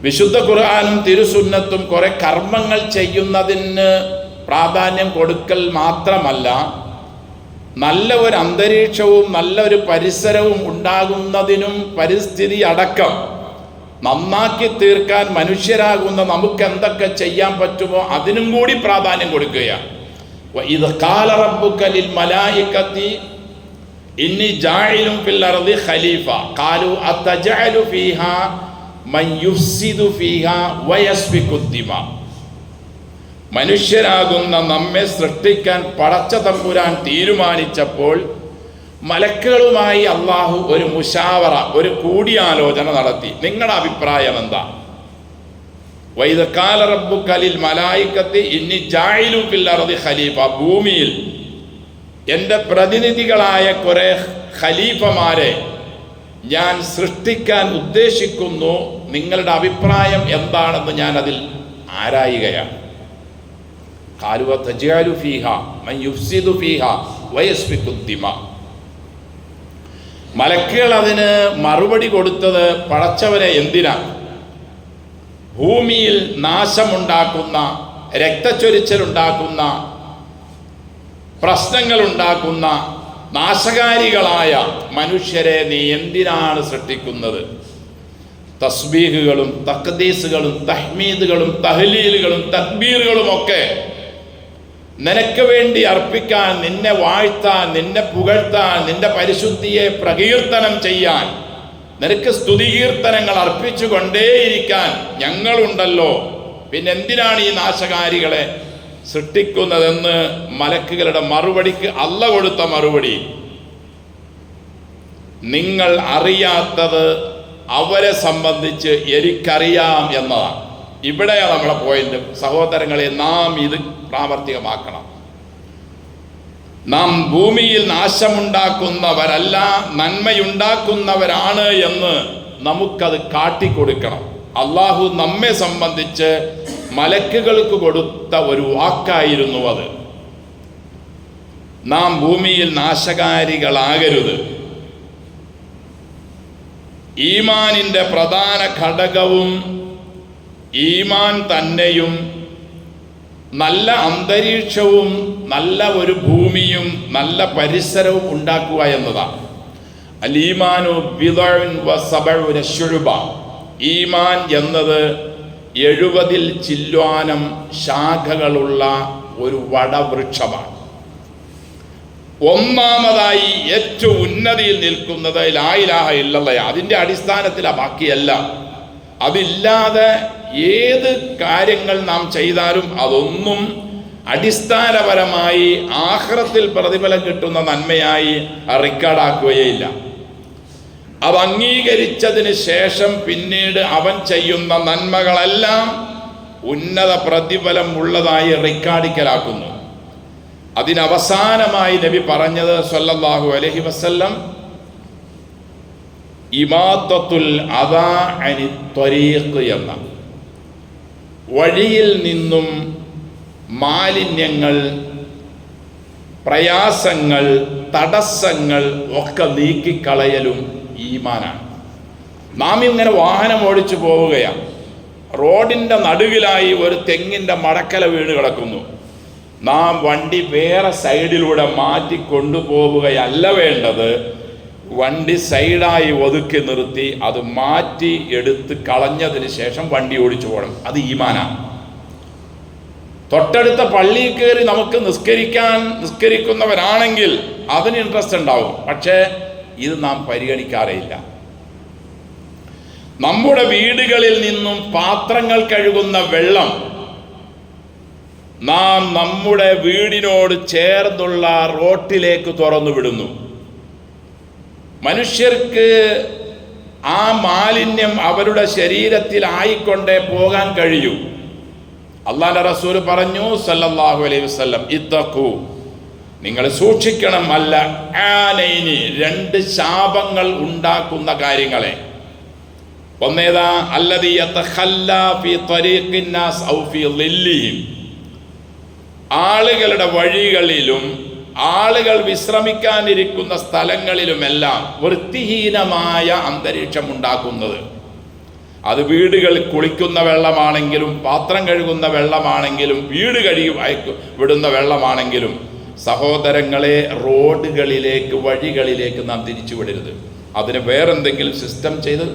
വിശുദ്ധ ഖുർആനും തിരുസുന്നത്തും കുറെ കർമ്മങ്ങൾ ചെയ്യുന്നതിന് പ്രാധാന്യം കൊടുക്കൽ മാത്രമല്ല, നല്ല ഒരു അന്തരീക്ഷവും നല്ലൊരു പരിസരവും ഉണ്ടാകുന്നതിനും പരിസ്ഥിതി അടക്കം നന്നാക്കി തീർക്കാൻ മനുഷ്യരാകുന്ന നമുക്ക് എന്തൊക്കെ ചെയ്യാൻ പറ്റുമോ അതിനും കൂടി പ്രാധാന്യം കൊടുക്കുകയാണ്. വഇദ് ഖാല റബ്ബുക ലിൽ മലായികതി ഇന്നി ജാഇലുൻ ഫിൽ അർദി ഖലീഫ ഖാലു അതജഅലു ഫീഹാ മൻ യുഫ്സിദു ഫീഹാ വയസ്ഫികു ദിമാ. മനുഷ്യരാകുന്ന നമ്മെ സൃഷ്ടിക്കാൻ പടച്ച തമ്പുരാൻ തീരുമാനിച്ചപ്പോൾ മലക്കുകളുമായി അള്ളാഹു ഒരു മുശാവറ, ഒരു കൂടിയാലോചന നടത്തി. നിങ്ങളുടെ അഭിപ്രായം എന്താ? വഇദ് ഖാല റബ്ബുക ലിൽ മലായികതി ഇന്നി ജാഇലുൻ ഫിൽ അർദി ഖലീഫ, ഭൂമിയിൽ എൻ്റെ പ്രതിനിധികളായ കുറെ ഖലീഫമാരെ ഞാൻ സൃഷ്ടിക്കാൻ ഉദ്ദേശിക്കുന്നു. നിങ്ങളുടെ അഭിപ്രായം എന്താണെന്ന് ഞാൻ അതിൽ ആരായുകയാണ്. ഖാലു അതജഅലു ഫീഹാ മൻ യുഫ്സിദു ഫീഹാ വയസ്ഫികു ദിമാ. മലക്കുകൾ അതിന് മറുപടി കൊടുത്തത്, പടച്ചവനെ, എന്തിനാ ഭൂമിയിൽ നാശമുണ്ടാക്കുന്ന, രക്തച്ചൊരിച്ചിലുണ്ടാക്കുന്ന, പ്രശ്നങ്ങളുണ്ടാക്കുന്ന നാശകാരികളായ മനുഷ്യരെ നീ എന്തിനാണ് സൃഷ്ടിക്കുന്നത്? തസ്ബീഹുകളും തഖ്ദീസുകളും തഹ്മീദുകളും തഹ്ലീലുകളും തക്ബീറുകളും ഒക്കെ നിനക്ക് വേണ്ടി അർപ്പിക്കാൻ, നിന്നെ വാഴ്ത്താൻ, നിന്നെ പുകഴ്ത്താൻ, നിന്റെ പരിശുദ്ധിയെ പ്രകീർത്തനം ചെയ്യാൻ, നിനക്ക് സ്തുതികീർത്തനങ്ങൾ അർപ്പിച്ചു കൊണ്ടേയിരിക്കാൻ ഞങ്ങളുണ്ടല്ലോ, പിന്നെന്തിനാണ് ഈ നാശകാരികളെ സൃഷ്ടിക്കുന്നതെന്ന് മലക്കുകളുടെ മറുപടിക്ക് അല്ല കൊടുത്ത മറുപടി, നിങ്ങൾ അറിയാത്തത് അവരെ സംബന്ധിച്ച് എനിക്കറിയാം എന്നതാണ്. ഇവിടെയാണ് നമ്മളെ പോയിന്റ്. സഹോദരങ്ങളെ, നാം ഇത് പ്രാവർത്തികമാക്കണം. നാം ഭൂമിയിൽ നാശമുണ്ടാക്കുന്നവരല്ല, നന്മയുണ്ടാക്കുന്നവരാണ് എന്ന് നമുക്കത് കാട്ടിക്കൊടുക്കണം. അള്ളാഹു നമ്മെ സംബന്ധിച്ച് മലക്കുകൾക്ക് കൊടുത്ത ഒരു വാക്കായിരുന്നു അത്. നാം ഭൂമിയിൽ നാശകാരികളാകരുത്. ഈമാനിൻ്റെ പ്രധാന ഘടകവും ഈമാൻ തന്നെയും നല്ല അന്തരീക്ഷവും നല്ല ഒരു ഭൂമിയും നല്ല പരിസരവും ഉണ്ടാക്കുക എന്നതാണ്. അൽ ഈമാനു ബിദഉൻ വസബഉന ശുഅബ. ഈമാൻ എന്നത് 70 ചില്വാനം ശാഖകളുള്ള ഒരു വടവൃക്ഷമാണ്. ഒന്നാമതായി ഏറ്റവും ഉന്നതിയിൽ നിൽക്കുന്നത് ലാ ഇലാഹ ഇല്ലല്ലാഹ്. അതിൻ്റെ അടിസ്ഥാനത്തിലാണ് ബാക്കിയെല്ലാം. അതില്ലാതെ ഏത് കാര്യങ്ങൾ നാം ചെയ്താലും അതൊന്നും അടിസ്ഥാനപരമായി ആഖിറത്തിൽ പ്രതിഫലം കിട്ടുന്ന നന്മയായി റെക്കോർഡാക്കുകയില്ല. അത് അംഗീകരിച്ചതിന് ശേഷം പിന്നീട് അവൻ ചെയ്യുന്ന നന്മകളെല്ലാം ഉന്നത പ്രതിഫലം ഉള്ളതായി റെക്കോർഡിക്കലാക്കുന്നു. അതിനവസാനമായി നബി പറഞ്ഞത് സല്ലല്ലാഹു അലൈഹി വസല്ലം, ഇമാത്തത്തുൽ അദാ അനി ത്വരീഖ് എന്ന, വഴിയിൽ നിന്നും മാലിന്യങ്ങൾ, പ്രയാസങ്ങൾ, തടസ്സങ്ങൾ ഒക്കെ നീക്കിക്കളയലും ഈമാനാണ്. നാം ഇങ്ങനെ വാഹനം ഓടിച്ചു പോവുകയാണ്, റോഡിൻ്റെ നടുവിലായി ഒരു തെങ്ങിൻ്റെ മടക്കല വീണ് കിടക്കുന്നു. നാം വണ്ടി വേറെ സൈഡിലൂടെ മാറ്റി കൊണ്ടുപോവുകയല്ല വേണ്ടത്. വണ്ടി സൈഡായി ഒതുക്കി നിർത്തി അത് മാറ്റി എടുത്ത് കളഞ്ഞതിന് ശേഷം വണ്ടി ഓടിച്ചു പോകണം. അത് ഈമാനാണ്. തൊട്ടടുത്ത പള്ളിയിൽ കയറി നമുക്ക് നിസ്കരിക്കുന്നവരാണെങ്കിൽ അതിന് ഇൻട്രസ്റ്റ് ഉണ്ടാവും. പക്ഷേ ഇത് നാം പരിഗണിക്കാറേയില്ല. നമ്മുടെ വീടുകളിൽ നിന്നും പാത്രങ്ങൾ കഴുകുന്ന വെള്ളം നാം നമ്മുടെ വീടിനോട് ചേർന്നുള്ള റോട്ടിലേക്ക് തുറന്നു വിടുന്നു. മനുഷ്യർക്ക് ആ മാലിന്യം അവരുടെ ശരീരത്തിൽ ആയിക്കൊണ്ടേ പോകാൻ കഴിയൂ. അല്ലാഹുവിന്റെ റസൂൽ പറഞ്ഞു സല്ലല്ലാഹു അലൈഹി വസല്ലം, ഇത്തഖൂ, നിങ്ങൾ സൂക്ഷിക്കണം, അല്ല ആനൈനി, രണ്ട് ശാപങ്ങൾ ഉണ്ടാക്കുന്ന കാര്യങ്ങളെ. ഒന്നേതാ, അല്ലദീ യതഖല്ലാ ഫീ ത്വരീഖിൻ നാസ് ഔ ഫീ ളില്ലിഹിം, ആളുകളുടെ വഴികളിലും ആളുകൾ വിശ്രമിക്കാനിരിക്കുന്ന സ്ഥലങ്ങളിലുമെല്ലാം വൃത്തിഹീനമായ അന്തരീക്ഷം ഉണ്ടാക്കുന്നത്. അത് വീടുകളിൽ കുളിക്കുന്ന വെള്ളമാണെങ്കിലും, പാത്രം കഴുകുന്ന വെള്ളമാണെങ്കിലും, വീട് കഴുകി വിടുന്ന വെള്ളമാണെങ്കിലും, സഹോദരങ്ങളെ, റോഡുകളിലേക്ക്, വഴികളിലേക്ക് നാം തിരിച്ചു വിടരുത്. അതിന് വേറെന്തെങ്കിലും സിസ്റ്റം ചെയ്ത്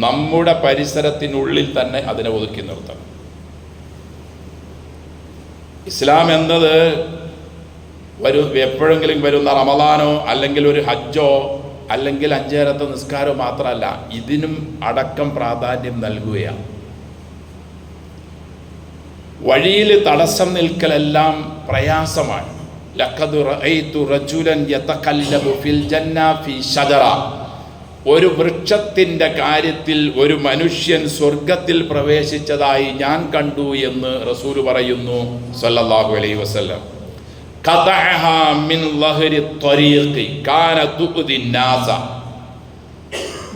നമ്മുടെ പരിസരത്തിനുള്ളിൽ തന്നെ അതിനെ ഒതുക്കി നിർത്തണം. ഇസ്ലാം എന്നത് എപ്പോഴെങ്കിലും വരുന്ന റമദാനോ അല്ലെങ്കിൽ ഒരു ഹജ്ജോ അല്ലെങ്കിൽ 5 നേരത്തെ നിസ്കാരമോ മാത്രമല്ല, ഇതിനും അടക്കം പ്രാധാന്യം നൽകുകയാണ്. വഴിയിൽ തടസ്സം നിൽക്കലെല്ലാം പ്രയാസമാണ്. ലഖദ് റഅയ്തു റജുലൻ യതകല്ലബു ഫിൽ ജന്ന ഫി ഷജറ, ഒരു വൃക്ഷത്തിൻ്റെ കാര്യത്തിൽ ഒരു മനുഷ്യൻ സ്വർഗത്തിൽ പ്രവേശിച്ചതായി ഞാൻ കണ്ടു എന്ന് റസൂൽ പറയുന്നു സല്ലല്ലാഹു അലൈഹി വസല്ലം. ഖതഅഹാ മിൻ ലഹരി ത്വരീഖി കാന തുഅദി നാസ,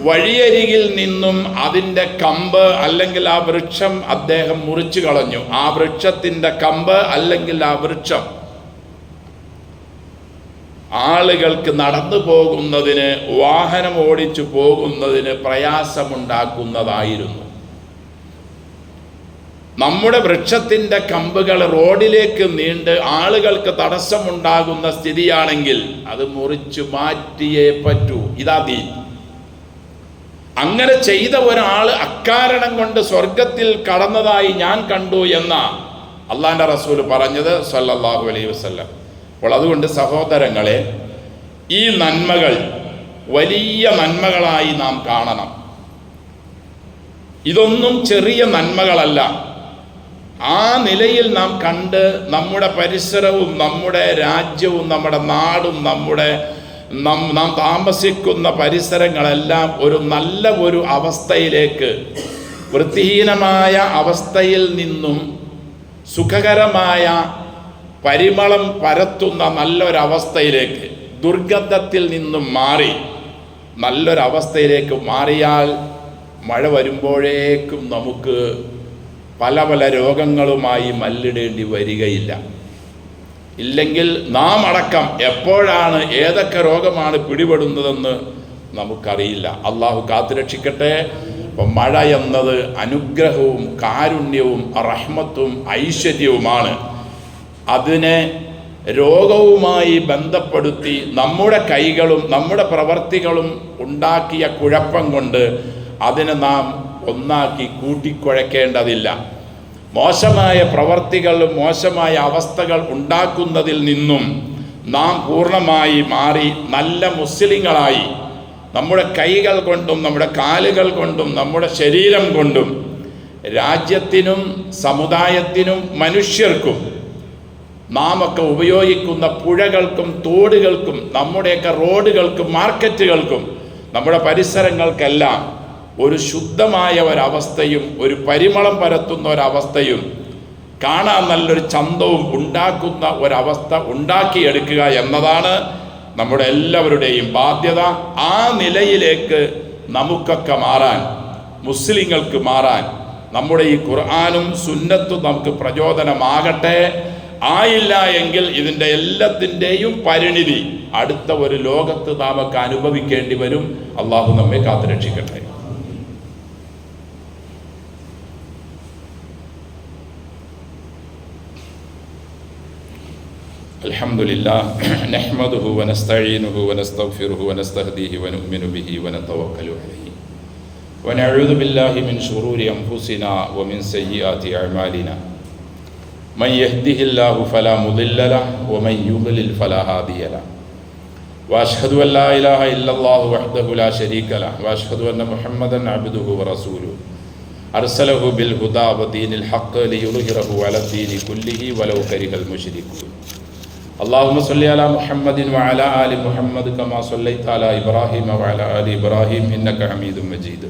വഴിയരികിൽ നിന്നും അതിൻ്റെ കമ്പ് അല്ലെങ്കിൽ ആ വൃക്ഷം അദ്ദേഹം മുറിച്ചു കളഞ്ഞു. ആ വൃക്ഷത്തിൻ്റെ കമ്പ് അല്ലെങ്കിൽ ആ വൃക്ഷം ആളുകൾക്ക് നടന്നു പോകുന്നതിന്, വാഹനം ഓടിച്ചു പോകുന്നതിന് പ്രയാസമുണ്ടാക്കുന്നതായിരുന്നു. നമ്മുടെ വൃക്ഷത്തിൻ്റെ കമ്പുകൾ റോഡിലേക്ക് നീണ്ട് ആളുകൾക്ക് തടസ്സമുണ്ടാകുന്ന സ്ഥിതിയാണെങ്കിൽ അത് മുറിച്ചു മാറ്റിയേ പറ്റൂ. ഇതാ ദീൻ. അങ്ങനെ ചെയ്ത ഒരാൾ അക്കാരണം കൊണ്ട് സ്വർഗത്തിൽ കടന്നതായി ഞാൻ കണ്ടു എന്ന അള്ളാന്റെ റസൂൽ പറഞ്ഞത് സല്ലല്ലാഹു അലൈഹി വസല്ലം. അപ്പോൾ അതുകൊണ്ട് സഹോദരങ്ങളെ, ഈ നന്മകൾ വലിയ നന്മകളായി നാം കാണണം. ഇതൊന്നും ചെറിയ നന്മകളല്ല. ആ നിലയിൽ നാം കണ്ട് നമ്മുടെ പരിസരവും നമ്മുടെ രാജ്യവും നമ്മുടെ നാടും നാം താമസിക്കുന്ന പരിസരങ്ങളെല്ലാം ഒരു നല്ല ഒരു അവസ്ഥയിലേക്ക്, വൃത്തിഹീനമായ അവസ്ഥയിൽ നിന്നും സുഖകരമായ പരിമളം പരത്തുന്ന നല്ലൊരവസ്ഥയിലേക്ക്, ദുർഗന്ധത്തിൽ നിന്നും മാറി നല്ലൊരവസ്ഥയിലേക്ക് മാറിയാൽ മഴ വരുമ്പോഴേക്കും നമുക്ക് പല പല രോഗങ്ങളുമായി മല്ലിടേണ്ടി വരികയില്ല. ഇല്ലെങ്കിൽ നാം അടക്കം എപ്പോഴാണ് ഏതൊക്കെ രോഗമാണ് പിടിപെടുന്നതെന്ന് നമുക്കറിയില്ല. അള്ളാഹു കാത്തുരക്ഷിക്കട്ടെ. അപ്പം മഴ എന്നത് അനുഗ്രഹവും കാരുണ്യവും റഹ്മത്തും ഐശ്വര്യവുമാണ്. അതിനെ രോഗവുമായി ബന്ധപ്പെടുത്തി നമ്മുടെ കൈകളും നമ്മുടെ പ്രവർത്തികളും ഉണ്ടാക്കിയ കുഴപ്പം കൊണ്ട് അതിനെ നാം ഒന്നാക്കി കൂട്ടിക്കുഴക്കേണ്ടതില്ല. മോശമായ പ്രവർത്തികളും മോശമായ അവസ്ഥകൾ ഉണ്ടാക്കുന്നതിൽ നിന്നും നാം പൂർണ്ണമായി മാറി നല്ല മുസ്ലിങ്ങളായി നമ്മുടെ കൈകൾ കൊണ്ടും നമ്മുടെ കാലുകൾ കൊണ്ടും നമ്മുടെ ശരീരം കൊണ്ടും രാജ്യത്തിനും സമുദായത്തിനും മനുഷ്യർക്കും നാം ഒക്കെ ഉപയോഗിക്കുന്ന പുഴകൾക്കും തോടുകൾക്കും നമ്മുടെയൊക്കെ റോഡുകൾക്കും മാർക്കറ്റുകൾക്കും നമ്മുടെ പരിസരങ്ങൾക്കെല്ലാം ഒരു ശുദ്ധമായ ഒരവസ്ഥയും ഒരു പരിമളം പരത്തുന്ന ഒരവസ്ഥയും കാണാൻ നല്ലൊരു ചന്തവും ഉണ്ടാക്കുന്ന ഒരവസ്ഥ ഉണ്ടാക്കിയെടുക്കുക എന്നതാണ് നമ്മുടെ എല്ലാവരുടെയും ബാധ്യത. ആ നിലയിലേക്ക് നമുക്കൊക്കെ മാറാൻ, മുസ്ലിങ്ങൾക്ക് മാറാൻ നമ്മുടെ ഈ ഖുർആനും സുന്നത്തും നമുക്ക് പ്രചോദനമാകട്ടെ. ആയില്ല എങ്കിൽ ഇതിൻ്റെ എല്ലാത്തിൻ്റെയും പരിണിതി അടുത്ത ഒരു ലോകത്ത് നമുക്ക് അനുഭവിക്കേണ്ടി വരും. അള്ളാഹു നമ്മെ കാത്തുരക്ഷിക്കട്ടെ. അൽഹംദുലില്ലാഹ് നഹ്മദുഹു വനസ്തഈനുഹു വനസ്തഗ്ഫിറുഹു വനസ്തഹ്ദീഹി വനുഅ്മിനു ബിഹി വനതവക്കലു അലൈഹി വനഊദു ബില്ലാഹി മിൻ ശുറൂരി അൻഫുസിനാ വമിൻ സയ്യിആതി അഅ്മാലിനാ മൻ യഹ്ദിഹില്ലാഹു ഫലാ മുദില്ല ലഹു വമൻ യുദ്ലിൽ ഫലാ ഹാദിയ ലഹു വഅശ്ഹദു അൻ ലാ ഇലാഹ ഇല്ലല്ലാഹു വഹ്ദഹു ലാ ശരീക ലഹു വഅശ്ഹദു അന്ന മുഹമ്മദൻ അബ്ദുഹു വറസൂലുഹു അർസലഹു ബിൽ ഹുദാ വദീനിൽ ഹഖ് ലിയുദ്ഹിറഹു അലദ്ദീനി കുല്ലിഹി വലൗ കരിഹൽ മുശ്രികൂൻ. اللهم صل على محمد وعلى آل محمد كما صليت على إبراهيم وعلى آل إبراهيم إنك حميد مجيد.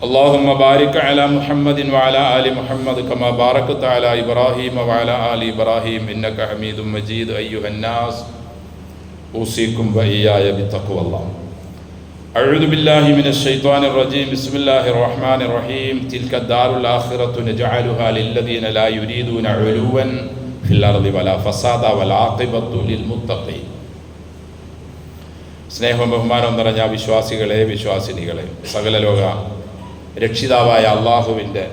اللهم بارك على محمد وعلى آل محمد كما باركت على إبراهيم وعلى آل إبراهيم إنك حميد مجيد. أيها الناس أوصيكم وإياي بتقوى الله. أعوذ بالله من الشيطان الرجيم. بسم الله الرحمن الرحيم. تلك الدار الآخرة نجعلها للذين لا يريدون علوا ഫിൽ അർളി വലാ ഫസാദ വൽ ആഖിബത്തു ലിൽ മുത്തഖീൻ. സ്നേഹവും ബഹുമാനവും നിറഞ്ഞ വിശ്വാസികളെ, വിശ്വാസിനികളെ, സകല ലോക രക്ഷിതാവായ അള്ളാഹുവിൻ്റെ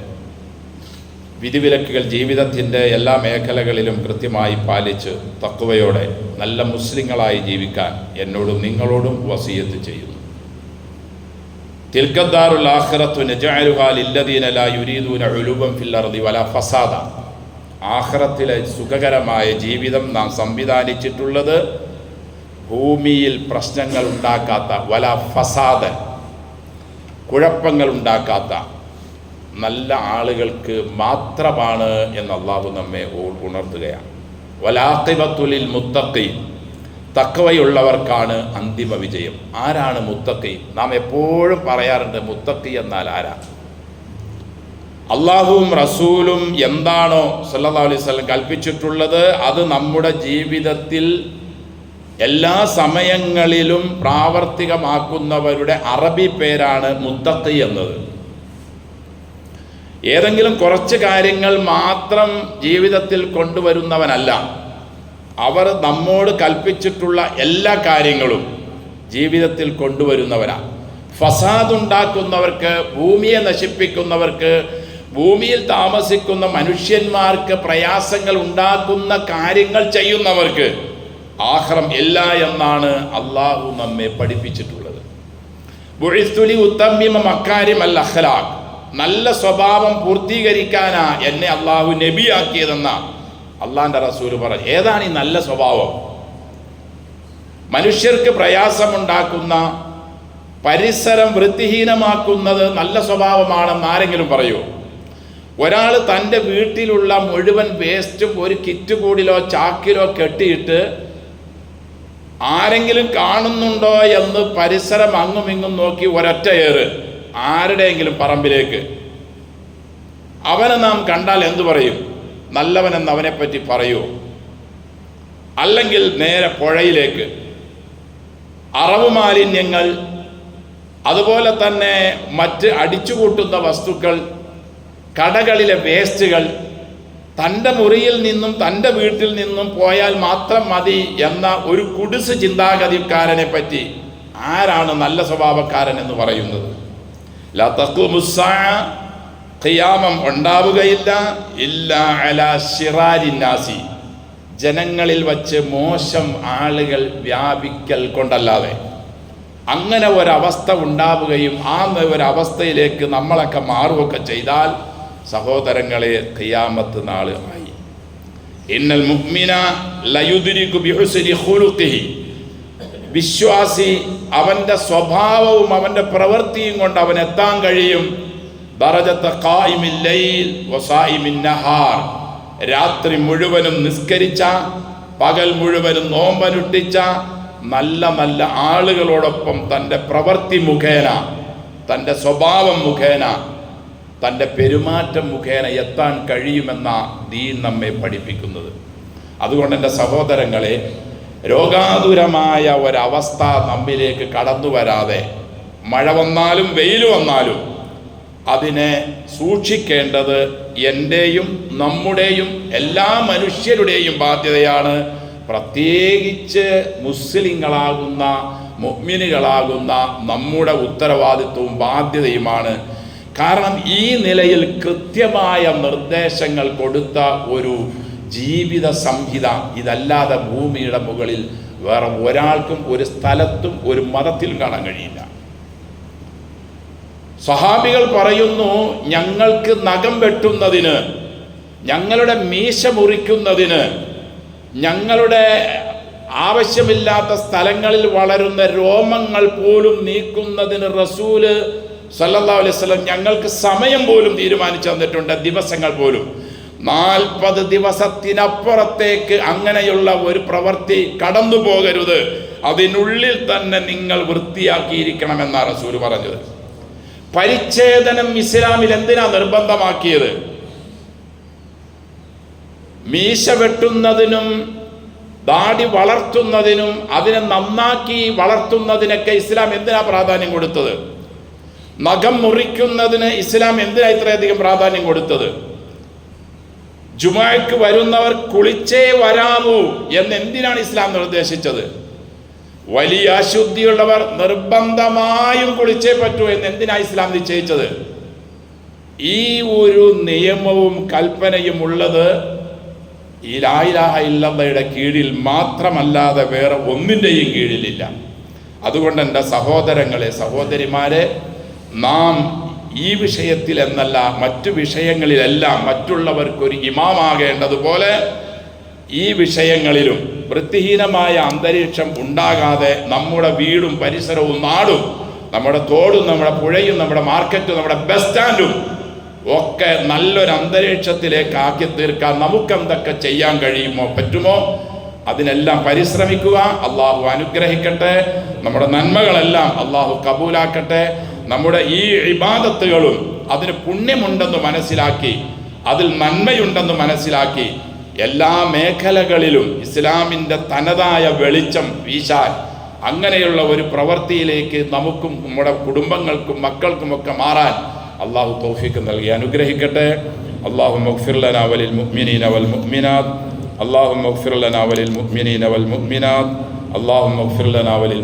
വിധിവിലക്കുകൾ ജീവിതത്തിൻ്റെ എല്ലാ മേഖലകളിലും കൃത്യമായി പാലിച്ച് തഖ്വയോടെ നല്ല മുസ്ലിങ്ങളായി ജീവിക്കാൻ എന്നോടും നിങ്ങളോടും വസിയത്ത് ചെയ്യുന്നു. തിൽക്കദ്ദാറുൽ ആഖിറത്തു നജഅലുഹാ ലില്ലദീന ലാ യുരീദൂന ഉലുവൻ ഫിൽ അർളി വലാ ഫസാദ. ആഖിറത്തിലെ സുഖകരമായ ജീവിതം നാം സംവിധാനിച്ചിട്ടുള്ളത് ഭൂമിയിൽ പ്രശ്നങ്ങൾ ഉണ്ടാക്കാത്ത, വല ഫസാദ്, കുഴപ്പങ്ങൾ ഉണ്ടാക്കാത്ത നല്ല ആളുകൾക്ക് മാത്രമാണ് എന്ന് അള്ളാഹു നമ്മെ ഉണർത്തുകയാണ്. വലാഖിബത്തു ലിൽ മുത്തഖീൻ. തഖ്വയുള്ളവർക്കാണ് അന്തിമ വിജയം. ആരാണ് മുത്തഖി? നാം എപ്പോഴും പറയാറുണ്ട്, മുത്തഖി എന്നാൽ ആരാ? അള്ളാഹുവും റസൂലും എന്താണോ സല്ലല്ലാഹു അലൈഹി വസല്ലം കൽപ്പിച്ചിട്ടുള്ളത് അത് നമ്മുടെ ജീവിതത്തിൽ എല്ലാ സമയങ്ങളിലും പ്രാവർത്തികമാക്കുന്നവരുടെ അറബി പേരാണ് മുത്തഖി എന്നത്. ഏതെങ്കിലും കുറച്ച് കാര്യങ്ങൾ മാത്രം ജീവിതത്തിൽ കൊണ്ടുവരുന്നവനല്ല. അവർ നമ്മോട് കൽപ്പിച്ചിട്ടുള്ള എല്ലാ കാര്യങ്ങളും ജീവിതത്തിൽ കൊണ്ടുവരുന്നവരാണ്. ഫസാദ് ഉണ്ടാക്കുന്നവർക്ക്, ഭൂമിയെ നശിപ്പിക്കുന്നവർക്ക്, ഭൂമിയിൽ താമസിക്കുന്ന മനുഷ്യന്മാർക്ക് പ്രയാസങ്ങൾ ഉണ്ടാക്കുന്ന കാര്യങ്ങൾ ചെയ്യുന്നവർക്ക് ആഖിറം ഇല്ല എന്നാണ് അള്ളാഹു നമ്മെ പഠിപ്പിച്ചിട്ടുള്ളത്. ബുഇസ്തുലി ഉത്തമ്മിമ മക്കാരിമൽ അഖ്ലാഖ്. നല്ല സ്വഭാവം പൂർത്തീകരിക്കാനാ എന്നെ അള്ളാഹു നബിയാക്കിയതെന്ന അള്ളാഹിൻ്റെ റസൂൽ പറഞ്ഞു. ഏതാണ് ഈ നല്ല സ്വഭാവം? മനുഷ്യർക്ക് പ്രയാസമുണ്ടാക്കുന്ന, പരിസരം വൃത്തിഹീനമാക്കുന്നത് നല്ല സ്വഭാവമാണെന്ന് ആരെങ്കിലും പറയൂ? ഒരാൾ തൻ്റെ വീട്ടിലുള്ള മുഴുവൻ വേസ്റ്റും ഒരു കിറ്റ് കൂടിലോ ചാക്കിലോ കെട്ടിയിട്ട് ആരെങ്കിലും കാണുന്നുണ്ടോ എന്ന് പരിസരം അങ്ങും ഇങ്ങും നോക്കി ഒരൊറ്റ ഏറ് ആരുടെയെങ്കിലും പറമ്പിലേക്ക്, അവനെ നാം കണ്ടാൽ എന്തു പറയും? നല്ലവനെന്ന് അവനെപ്പറ്റി പറയൂ? അല്ലെങ്കിൽ നേരെ പുഴയിലേക്ക്. അറവ് മാലിന്യങ്ങൾ, അതുപോലെ തന്നെ മറ്റ് അടിച്ചുകൂട്ടുന്ന വസ്തുക്കൾ, കടകളിലെ വേസ്റ്റുകൾ, തൻ്റെ മുറിയിൽ നിന്നും തൻ്റെ വീട്ടിൽ നിന്നും പോയാൽ മാത്രം മതി എന്ന ഒരു കുടിസ് ചിന്താഗതിക്കാരനെ പറ്റി ആരാണ് നല്ല സ്വഭാവക്കാരൻ എന്ന് പറയുന്നത്? ലാ തഖൂമുസ്സാഅ, ഖിയാമം ഉണ്ടാവുകയില്ല, ഇല്ലാ അലാ ശിറാരിന്നാസി, ജനങ്ങളിൽ വച്ച് മോശം ആളുകൾ വ്യാപിക്കൽ കൊണ്ടല്ലാതെ. അങ്ങനെ ഒരവസ്ഥ ഉണ്ടാവുകയും ആ ഒരവസ്ഥയിലേക്ക് നമ്മളൊക്കെ മാറുകയൊക്കെ ചെയ്താൽ സഹോദരങ്ങളെ, ഖിയാമത്ത് നാൾ ആയി. ഇന്നൽ മുഅ്മിന ലയുദ്രികു ബിഹുസ്നി ഖുലുഖിഹി, വിശ്വാസി അവൻ്റെ സ്വഭാവവും അവൻ്റെ പ്രവൃത്തിയും കൊണ്ട് അവൻ എത്താൻ കഴിയും ദറജത ഖായിമിൽ ലൈൽ വസായിമിൻ നഹാർ, രാത്രി മുഴുവനും നിസ്കരിച്ച, പകൽ മുഴുവനും നോമ്പനുഷ്ഠിച്ച നല്ല നല്ല ആളുകളോടൊപ്പം തൻ്റെ പ്രവൃത്തി മുഖേന, തൻ്റെ സ്വഭാവം മുഖേന തൻ്റെ പെരുമാറ്റം മുഖേന എത്താൻ കഴിയുമെന്ന ദീൻ നമ്മെ പഠിപ്പിക്കുന്നത്. അതുകൊണ്ട് എൻ്റെ സഹോദരങ്ങളെ, രോഗാതുരമായ ഒരവസ്ഥ നമ്മിലേക്ക് കടന്നു വരാതെ, മഴ വന്നാലും വെയിൽ വന്നാലും അതിനെ സൂക്ഷിക്കേണ്ടത് എൻ്റെയും നമ്മുടെയും എല്ലാ മനുഷ്യരുടെയും ബാധ്യതയാണ്. പ്രത്യേകിച്ച് മുസ്ലിങ്ങളാകുന്ന മുഅ്മിനുകളാകുന്ന നമ്മുടെ ഉത്തരവാദിത്വവും ബാധ്യതയുമാണ്. കാരണം ഈ നിലയിൽ കൃത്യമായ നിർദ്ദേശങ്ങൾ കൊടുത്ത ഒരു ജീവിത സംഹിത ഇതല്ലാതെ ഭൂമിയുടെ മുകളിൽ വേറെ ഒരാൾക്കും ഒരു സ്ഥലത്തും ഒരു മതത്തിലും കാണാൻ കഴിയില്ല. സ്വഹാബികൾ പറയുന്നു, ഞങ്ങൾക്ക് നഖം വെട്ടുന്നതിന്, ഞങ്ങളുടെ മീശ മുറിക്കുന്നതിന്, ഞങ്ങളുടെ ആവശ്യമില്ലാത്ത സ്ഥലങ്ങളിൽ വളരുന്ന രോമങ്ങൾ പോലും നീക്കുന്നതിന് റസൂല് സല്ലല്ലാഹു അലൈഹി വസല്ലം ഞങ്ങൾക്ക് സമയം പോലും തീരുമാനിച്ചു തന്നിട്ടുണ്ട്. ദിവസങ്ങൾ പോലും 40 ദിവസത്തിനപ്പുറത്തേക്ക് അങ്ങനെയുള്ള ഒരു പ്രവൃത്തി കടന്നു പോകരുത്, അതിനുള്ളിൽ തന്നെ നിങ്ങൾ വൃത്തിയാക്കിയിരിക്കണമെന്നാണ് റസൂല് പറഞ്ഞത്. പരിച്ഛേദനം ഇസ്ലാമിൽ എന്തിനാ നിർബന്ധമാക്കിയത്? മീശ വെട്ടുന്നതിനും ദാടി വളർത്തുന്നതിനും അതിനെ നന്നാക്കി വളർത്തുന്നതിനൊക്കെ ഇസ്ലാം എന്തിനാ പ്രാധാന്യം കൊടുത്തത്? നഖം മുറിക്കുന്നതിന് ഇസ്ലാം എന്തിനാ ഇത്രയധികം പ്രാധാന്യം കൊടുത്തത്? ജുമുഅക്ക് വരുന്നവർ കുളിച്ചേ വരാമൂ എന്ന് എന്തിനാണ് ഇസ്ലാം നിർദ്ദേശിച്ചത്? വലിയ അശുദ്ധിയുള്ളവർ നിർബന്ധമായും കുളിച്ചേ പറ്റൂ എന്ന് എന്തിനാ ഇസ്ലാം നിശ്ചയിച്ചത്? ഈ ഒരു നിയമവും കൽപ്പനയും ഉള്ളത് ഈ ലാ ഇലാഹ ഇല്ലല്ലാഹയുടെ കീഴിൽ മാത്രമല്ലാതെ വേറെ ഒന്നിൻ്റെയും കീഴിലില്ല. അതുകൊണ്ട് എൻ്റെ സഹോദരങ്ങളെ, സഹോദരിമാരെ, നാം ഈ വിഷയത്തിൽ എന്നല്ല മറ്റു വിഷയങ്ങളിലെല്ലാം മറ്റുള്ളവർക്കൊരു ഇമാമാകേണ്ടതുപോലെ ഈ വിഷയങ്ങളിലും വൃത്തിഹീനമായ അന്തരീക്ഷം ഉണ്ടാകാതെ നമ്മുടെ വീടും പരിസരവും നാടും നമ്മുടെ തോടും നമ്മുടെ പുഴയും നമ്മുടെ മാർക്കറ്റും നമ്മുടെ ബസ് സ്റ്റാൻഡും ഒക്കെ നല്ലൊരു അന്തരീക്ഷത്തിലേക്ക് ആക്കി തീർക്കാൻ നമുക്കെന്തൊക്കെ ചെയ്യാൻ കഴിയുമോ പറ്റുമോ അതിനെല്ലാം പരിശ്രമിക്കുക. അള്ളാഹു അനുഗ്രഹിക്കട്ടെ. നമ്മുടെ നന്മകളെല്ലാം അള്ളാഹു കബൂലാക്കട്ടെ. നമ്മുടെ ഈ ഇബാദത്തുകളും അതിന് പുണ്യമുണ്ടെന്ന് മനസ്സിലാക്കി, അതിൽ നന്മയുണ്ടെന്ന് മനസ്സിലാക്കി എല്ലാ മേഖലകളിലും ഇസ്ലാമിൻ്റെ തനതായ വെളിച്ചം വീശാൻ അങ്ങനെയുള്ള ഒരു പ്രവൃത്തിയിലേക്ക് നമുക്കും നമ്മുടെ കുടുംബങ്ങൾക്കും മക്കൾക്കുമൊക്കെ മാറാൻ അള്ളാഹു തൗഫീഖ് നൽകി അനുഗ്രഹിക്കട്ടെ. അല്ലാഹുമ്മ ഗ്ഫിർ ലനാ വലിൽ മുഅ്മിനീന വൽ മുഅ്മിനാത്ത്. അല്ലാഹുമ്മ ഗ്ഫിർ ലനാ വലിൽ മുഅ്മിനീന വൽ മുഅ്മിനാത്ത്. അല്ലാഹുമ്മ ഗ്ഫിർ ലനാ വലിൽ